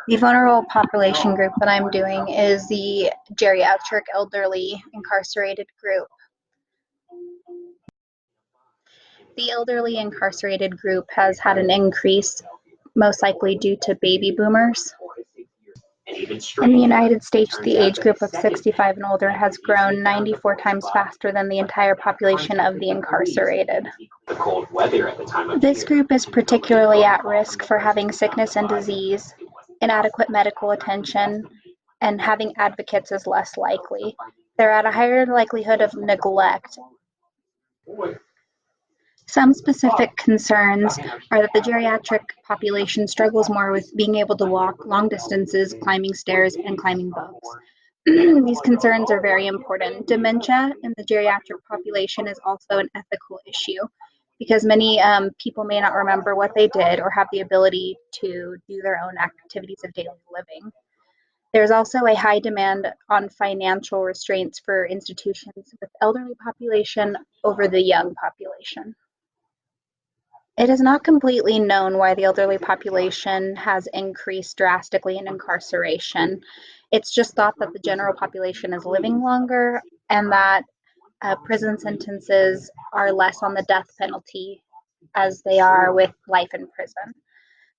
The vulnerable population group that I'm doing is the geriatric elderly incarcerated group. The elderly incarcerated group has had an increase, most likely due to baby boomers. In the United States, the age group of 65 and older has grown 94 times faster than the entire population of the incarcerated. This group is particularly at risk for having sickness and disease, inadequate medical attention, and having advocates is less likely. They're at a higher likelihood of neglect. Some specific concerns are that the geriatric population struggles more with being able to walk long distances, climbing stairs, and climbing books. These concerns are very important. Dementia in the geriatric population is also an ethical issue because many people may not remember what they did or have the ability to do their own activities of daily living. There's also a high demand on financial restraints for institutions with elderly population over the young population. It is not completely known why the elderly population has increased drastically in incarceration. It's just thought that the general population is living longer and that prison sentences are less on the death penalty as they are with life in prison.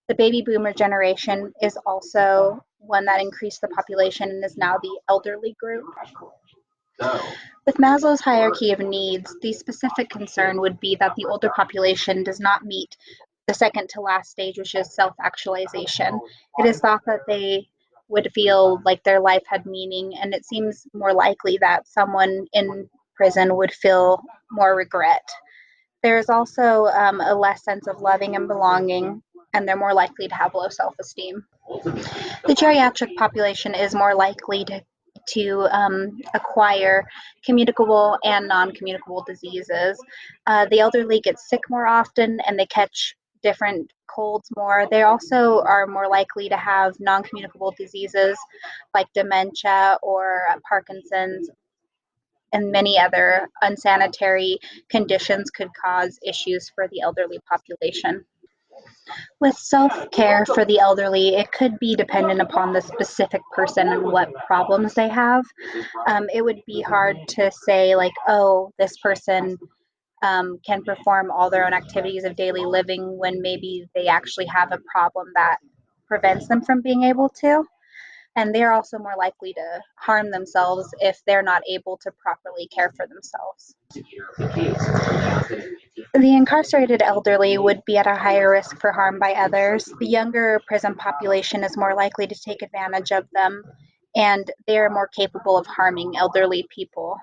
The baby boomer generation is also one that increased the population and is now the elderly group. With Maslow's hierarchy of needs, the specific concern would be that the older population does not meet the second to last stage, which is self-actualization. It is thought that they would feel like their life had meaning, and it seems more likely that someone in prison would feel more regret. There is also a less sense of loving and belonging, and they're more likely to have low self-esteem. The geriatric population is more likely to acquire communicable and non-communicable diseases. The elderly get sick more often and they catch different colds more. They also are more likely to have non-communicable diseases like dementia or Parkinson's, and many other unsanitary conditions could cause issues for the elderly population. With self-care for the elderly, it could be dependent upon the specific person and what problems they have. It would be hard to say like, oh, this person can perform all their own activities of daily living when maybe they actually have a problem that prevents them from being able to. And they're also more likely to harm themselves if they're not able to properly care for themselves. The incarcerated elderly would be at a higher risk for harm by others. The younger prison population is more likely to take advantage of them, and they are more capable of harming elderly people.